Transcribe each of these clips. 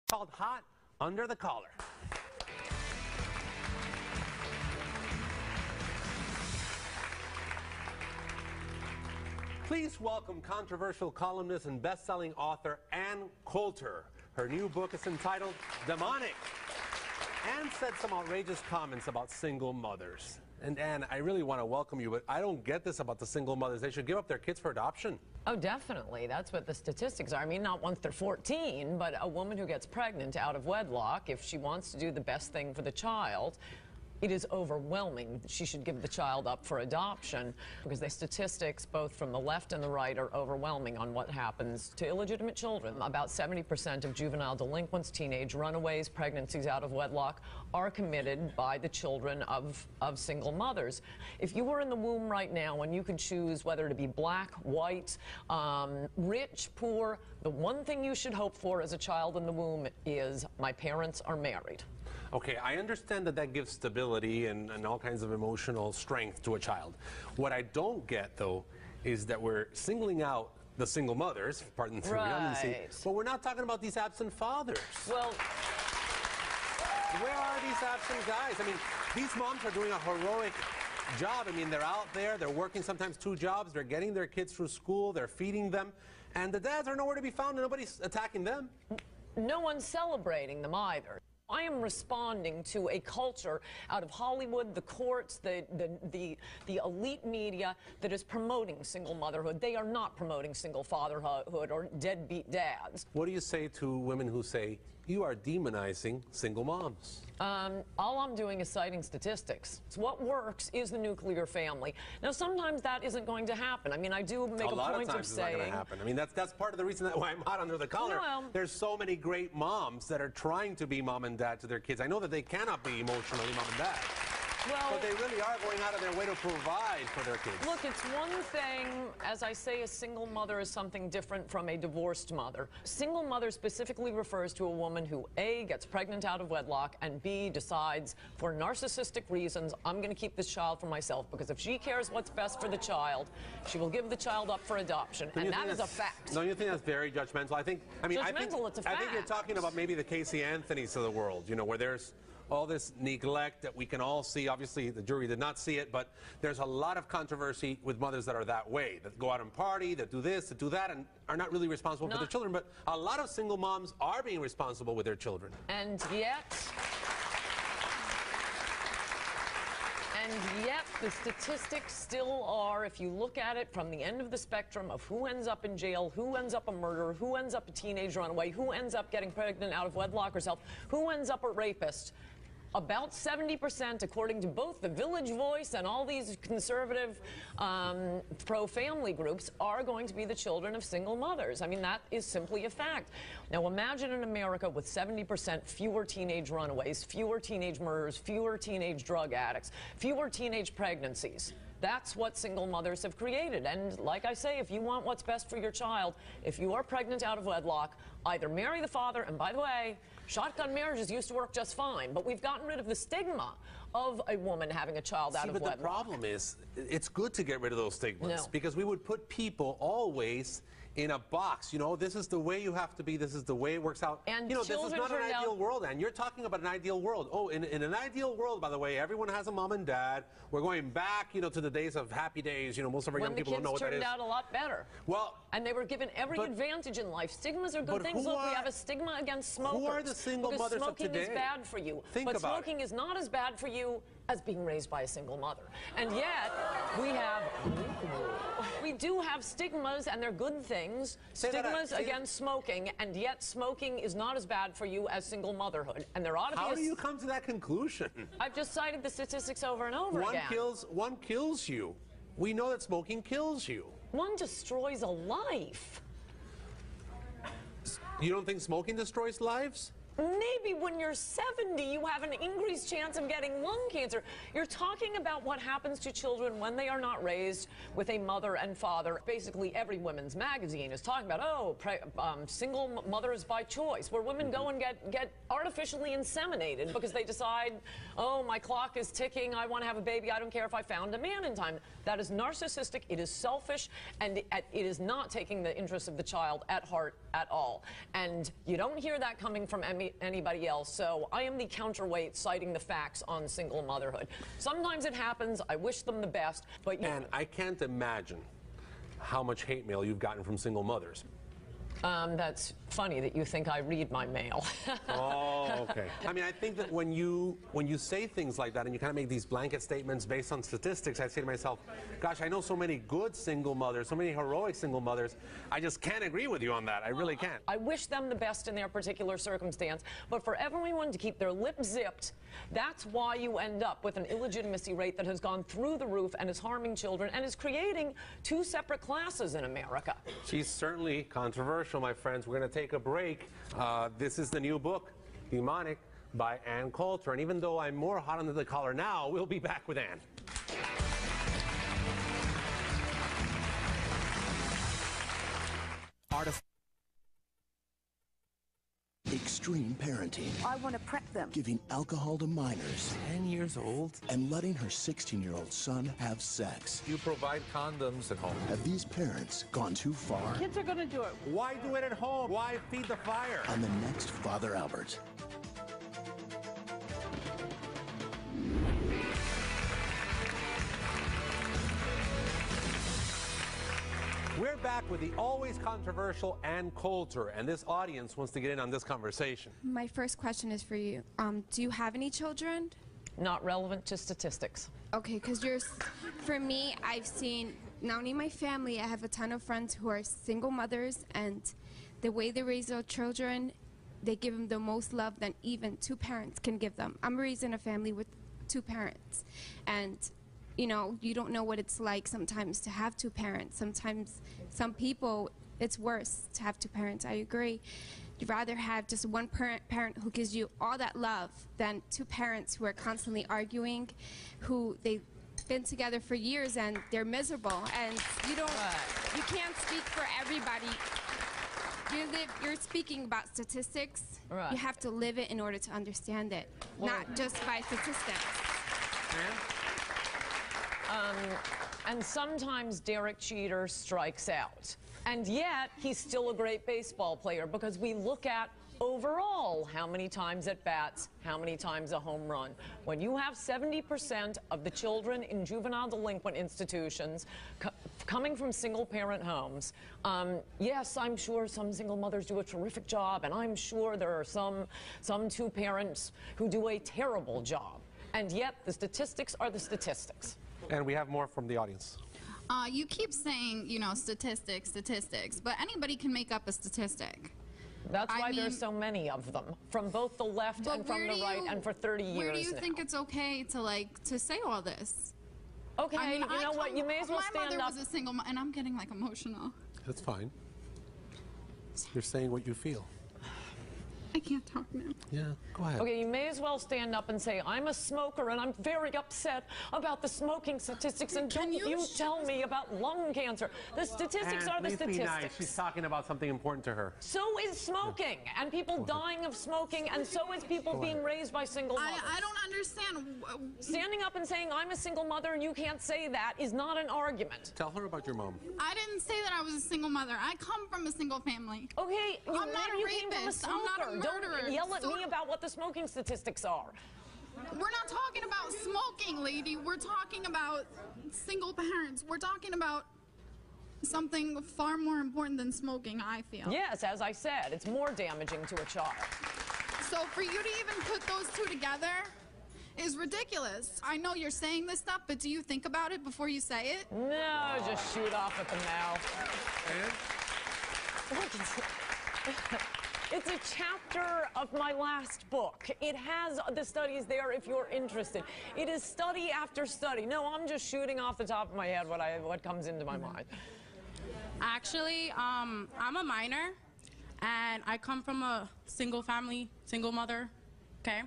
Called Hot Under the Collar. Please welcome controversial columnist and best-selling author Ann Coulter. Her new book is entitled Demonic. Ann said some outrageous comments about single mothers. And Ann, I really want to welcome you, but I don't get this about the single mothers. They should give up their kids for adoption. Oh, definitely. That's what the statistics are. I mean, not once they're 14, but a woman who gets pregnant out of wedlock, if she wants to do the best thing for the child, it is overwhelming. She should give the child up for adoption because the statistics, both from the left and the right, are overwhelming on what happens to illegitimate children. About 70% of juvenile delinquents, teenage runaways, pregnancies out of wedlock are committed by the children of single mothers. If you were in the womb right now and you could choose whether to be black, white, rich, poor, the one thing you should hope for as a child in the womb is my parents are married. Okay, I understand that that gives stability and all kinds of emotional strength to a child. What I don't get, though, is that we're singling out the single mothers, pardon the redundancy, but we're not talking about these absent fathers. Well, where are these absent guys? I mean, these moms are doing a heroic job. I mean, they're out there, they're working sometimes 2 jobs, they're getting their kids through school, they're feeding them, and the dads are nowhere to be found and nobody's attacking them. No one's celebrating them either. I am responding to a culture out of Hollywood, the courts, the elite media that is promoting single motherhood. They are not promoting single fatherhood or deadbeat dads. What do you say to women who say, you are demonizing single moms? All I'm doing is citing statistics. What works is the nuclear family. Now, sometimes that isn't going to happen. I mean, I do make a point of saying... A lot of times it's not going to happen. I mean, that's part of the reason why I'm hot under the collar. Well, there's so many great moms that are trying to be mom and dad to their kids. I know that they cannot be emotionally mom and dad. Well, but they really are going out of their way to provide for their kids. Look, it's one thing, as I say, a single mother is something different from a divorced mother. Single mother specifically refers to a woman who, A, gets pregnant out of wedlock, and B, decides, for narcissistic reasons, I'm going to keep this child for myself, because if she cares what's best for the child, she will give the child up for adoption, and that is a fact. Don't you think that's very judgmental? I think it's a fact. I think you're talking about maybe the Casey Anthonys of the world, you know, where there's all this neglect that we can all see. Obviously, the jury did not see it, but there's a lot of controversy with mothers that are that way, that go out and party, that do this, that do that, and are not really responsible for their children. But a lot of single moms are being responsible with their children. And yet, the statistics still are, if you look at it from the end of the spectrum of who ends up in jail, who ends up a murderer, who ends up a teenage runaway, who ends up getting pregnant out of wedlock herself, who ends up a rapist, about 70%, according to both the Village Voice and all these conservative pro-family groups, are going to be the children of single mothers. I mean, that is simply a fact. Now, imagine in America with 70% fewer teenage runaways, fewer teenage murders, fewer teenage drug addicts, fewer teenage pregnancies. That's what single mothers have created. And like I say, if you want what's best for your child, if you are pregnant out of wedlock, either marry the father, and by the way, shotgun marriages used to work just fine, but we've gotten rid of the stigma of a woman having a child out of wedlock. But the problem is, it's good to get rid of those stigmas because we would put people always in a box. You know, this is the way you have to be. This is the way it works out. And you know, this is not an ideal world, and you're talking about an ideal world. Oh, in an ideal world, by the way, everyone has a mom and dad. We're going back, you know, to the days of happy days. You know, most of our young people don't know what that is. When the kids turned out a lot better. Well, and they were given every advantage in life. Stigmas are good things. Look, we have a stigma against smokers. Who are the single mothers of today? Smoking is bad for you. But smoking is not as bad for you as being raised by a single mother. And yet, we do have stigmas, and they're good things. Stigmas against smoking, and yet smoking is not as bad for you as single motherhood. And there ought to be How do you come to that conclusion? I've just cited the statistics over and over again. One kills you. We know that smoking kills you. One destroys a life. You don't think smoking destroys lives? Maybe when you're 70, you have an increased chance of getting lung cancer. You're talking about what happens to children when they are not raised with a mother and father. Basically, every women's magazine is talking about, single mothers by choice, where women go and get artificially inseminated because they decide, oh, my clock is ticking, I want to have a baby, I don't care if I found a man in time. That is narcissistic, it is selfish, and it is not taking the interests of the child at heart at all. And you don't hear that coming from anybody else, so I am the counterweight citing the facts on single motherhood. Sometimes it happens, I wish them the best, but... And I can't imagine how much hate mail you've gotten from single mothers. That's funny that you think I read my mail. Oh, okay. I mean, I think that when you say things like that and you kind of make these blanket statements based on statistics, I say to myself, gosh, I know so many good single mothers, so many heroic single mothers. I just can't agree with you on that. I really can't. I wish them the best in their particular circumstance, but for everyone to keep their lips zipped, that's why you end up with an illegitimacy rate that has gone through the roof and is harming children and is creating two separate classes in America. She's certainly controversial, my friends. We're going to take a break. This is the new book, Demonic, by Ann Coulter. And even though I'm more hot under the collar now, we'll be back with Ann. Extreme parenting. I want to prep them. Giving alcohol to minors. 10 years old? And letting her 16-year-old son have sex. You provide condoms at home. Have these parents gone too far? Kids are going to do it. Why do it at home? Why feed the fire? On the next Father Albert. We're back with the always controversial Ann Coulter, and this audience wants to get in on this conversation. My first question is for you. Do you have any children? Not relevant to statistics. Okay, because for me, I've seen, not only my family, I have a ton of friends who are single mothers, and the way they raise their children, they give them the most love than even two parents can give them. I'm raised in a family with two parents, and you know, you don't know what it's like sometimes to have two parents. Sometimes, some people, it's worse to have two parents. I agree. You'd rather have just one parent who gives you all that love than two parents who are constantly arguing, who they've been together for years and they're miserable. And you can't speak for everybody. You're speaking about statistics. Right. You have to live it in order to understand it, not just by statistics. And sometimes Derek Jeter strikes out. And yet, he's still a great baseball player because we look at overall how many times at bats, how many times a home run. When you have 70% of the children in juvenile delinquent institutions coming from single-parent homes, yes, I'm sure some single mothers do a terrific job, and I'm sure there are some two parents who do a terrible job. And yet, the statistics are the statistics. And we have more from the audience. You keep saying, you know, statistics, but anybody can make up a statistic. That's why there's so many of them, from both the left and from the right, and for 30 years Where do you now. think it's okay to say all this? Okay, I mean, you know what, you may as well stand up. My mother was a single mother, and I'm getting, like, emotional. That's fine. You're saying what you feel. I can't talk now. Yeah, go ahead. Okay, you may as well stand up and say, I'm a smoker and I'm very upset about the smoking statistics, and don't you tell me about lung cancer. The statistics are the statistics. Nice. She's talking about something important to her. So is smoking, and people dying of smoking, and so is people being raised by single mothers. I don't understand. Standing up and saying, I'm a single mother and you can't say that is not an argument. Tell her about your mom. I didn't say that I was a single mother. I come from a single family. Okay, I'm not a rapist. I'm not a murderer. Don't yell at me about what the smoking statistics are. We're not talking about smoking, lady. We're talking about single parents. We're talking about something far more important than smoking, I feel. Yes, as I said, it's more damaging to a child. So for you to even put those two together is ridiculous. I know you're saying this stuff, but do you think about it before you say it? No, just shoot off at the mouth. It's a chapter of my last book. It has the studies there if you're interested. It is study after study. No, I'm just shooting off the top of my head what comes into my mind. Actually, I'm a minor, and I come from a single family, single mother, okay?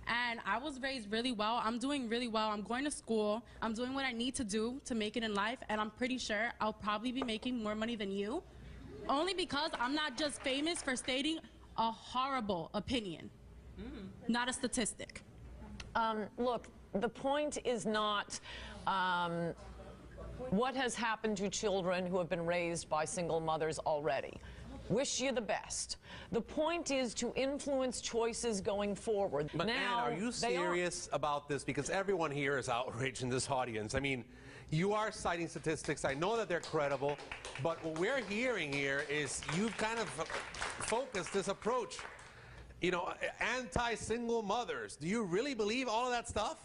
And I was raised really well. I'm doing really well. I'm going to school. I'm doing what I need to do to make it in life, and I'm pretty sure I'll probably be making more money than you, only because I'm not just famous for stating a horrible opinion, not a statistic. Look, the point is not what has happened to children who have been raised by single mothers already. Wish you the best. The point is to influence choices going forward. But now, Ann, are you serious about this? Because everyone here is outraged in this audience. I mean, you are citing statistics. I know that they're credible, but what we're hearing here is you've kind of focused this approach, you know, anti-single mothers. Do you really believe all of that stuff?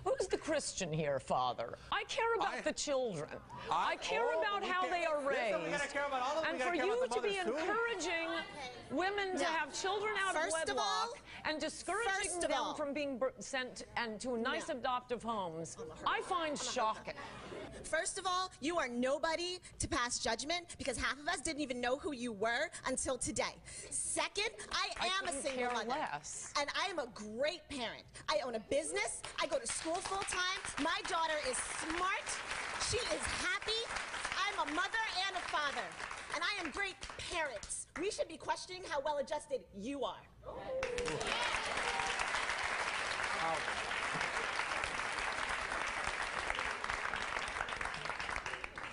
Who's the Christian here, Father? I care about the children. I care about how they are raised. And for you to be encouraging women to have children out of wedlock and discouraging them from being sent and to nice adoptive homes, I find shocking. First of all, you are nobody to pass judgment because half of us didn't even know who you were until today. Second, I am a single mother. And I am a great parent. I own a business. I go to school full time. My daughter is smart. She is happy. I'm a mother and a father. And I am great parents. We should be questioning how well adjusted you are.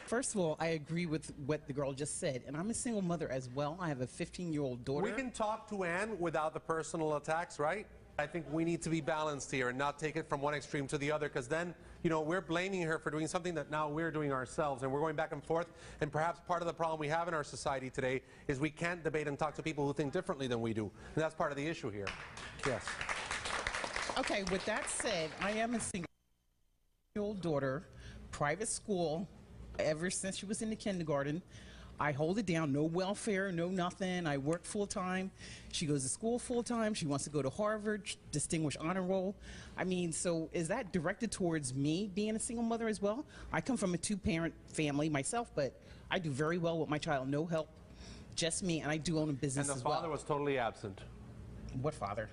First of all, I agree with what the girl just said, and I'm a single mother as well. I have a 15-year-old daughter. We can talk to Ann without the personal attacks, right? I think we need to be balanced here and not take it from one extreme to the other, because then, you know, we're blaming her for doing something that now we're doing ourselves, and we're going back and forth. And perhaps part of the problem we have in our society today is we can't debate and talk to people who think differently than we do. And that's part of the issue here. Yes. Okay, with that said, I am a 15-year-old daughter, private school, ever since she was in the kindergarten. I hold it down, no welfare, no nothing. I work full-time. She goes to school full-time. She wants to go to Harvard, distinguished honor roll. I mean, so is that directed towards me being a single mother as well? I come from a two-parent family myself, but I do very well with my child, no help, just me, and I do own a business as well. And the father was totally absent. What father?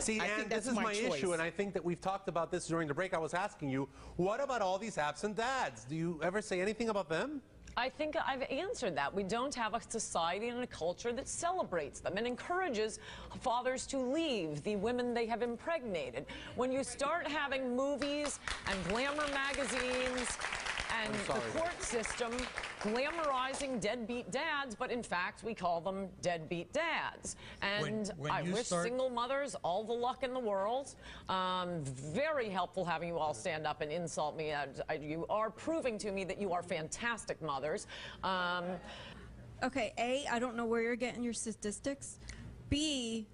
See, Ann, this is my issue, and I think that we've talked about this during the break. I was asking you, what about all these absent dads? Do you ever say anything about them? I think I've answered that. We don't have a society and a culture that celebrates them and encourages fathers to leave the women they have impregnated. When you start having movies and glamour magazines and the court system glamorizing deadbeat dads, but in fact we call them deadbeat dads. And I wish single mothers all the luck in the world. Very helpful having you all stand up and insult me. You are proving to me that you are fantastic mothers. Okay, A, I don't know where you're getting your statistics. B,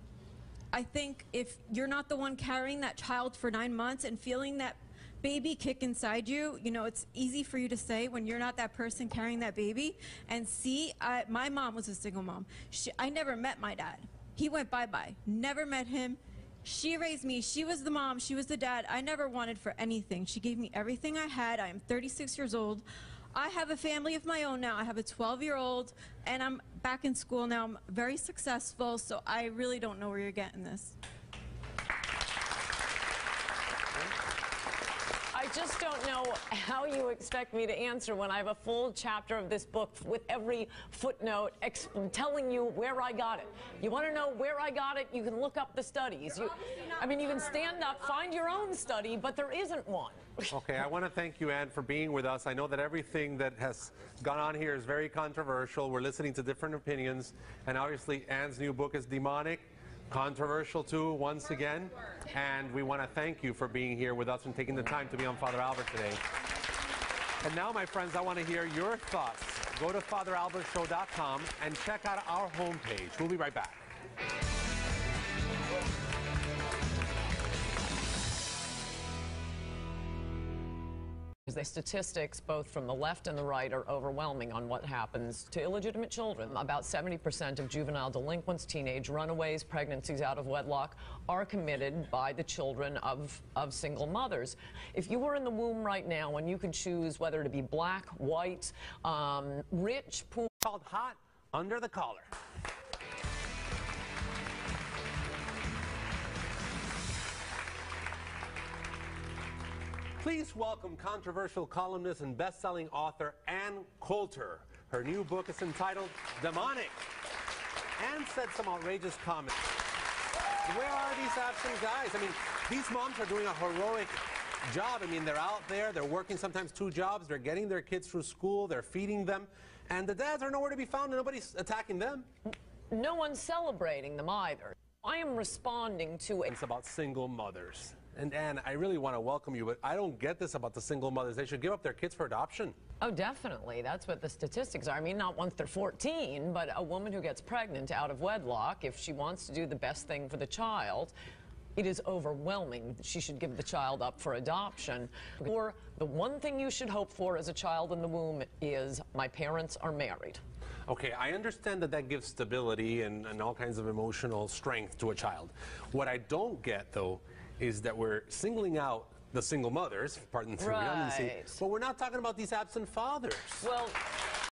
I think if you're not the one carrying that child for 9 months and feeling that baby kick inside you, you know, it's easy for you to say when you're not that person carrying that baby. And C, my mom was a single mom. I never met my dad. He went bye-bye. Never met him. She raised me. She was the mom. She was the dad. I never wanted for anything. She gave me everything I had. I am 36 years old. I have a family of my own now. I have a 12-year-old, and I'm back in school now. I'm very successful, so I really don't know where you're getting this. I just don't know how you expect me to answer when I have a full chapter of this book with every footnote telling you where I got it. You want to know where I got it? You can look up the studies. I mean, you can stand up, find your own study, but there isn't one. Okay, I want to thank you, Ann, for being with us. I know that everything that has gone on here is very controversial. We're listening to different opinions, and obviously Ann's new book is demonic. Controversial too, once again, and we want to thank you for being here with us and taking the time to be on Father Albert today. And now, my friends, I want to hear your thoughts. Go to FatherAlbertShow.com and check out our homepage. We'll be right back. The statistics, both from the left and the right, are overwhelming on what happens to illegitimate children. About 70% of juvenile delinquents, teenage runaways, pregnancies out of wedlock are committed by the children of single mothers. If you were in the womb right now and you could choose whether to be black, white, rich, poor... Called hot Under the Collar. Please welcome controversial columnist and best-selling author Ann Coulter. Her new book is entitled Demonic. Ann said some outrageous comments. Where are these absent guys? I mean, these moms are doing a heroic job. I mean, they're out there, they're working sometimes 2 jobs, they're getting their kids through school, they're feeding them, and the dads are nowhere to be found and nobody's attacking them. No one's celebrating them either. I am responding to It's about single mothers. And Ann, I really want to welcome you, but I don't get this about the single mothers. They should give up their kids for adoption. Oh, definitely. That's what the statistics are. I mean, not once they're 14, but a woman who gets pregnant out of wedlock, if she wants to do the best thing for the child, it is overwhelming. She should give the child up for adoption. Or the one thing you should hope for as a child in the womb is, my parents are married. Okay, I understand that that gives stability and all kinds of emotional strength to a child. What I don't get, though, is that we're singling out the single mothers, pardon the redundancy, but we're not talking about these absent fathers. Well,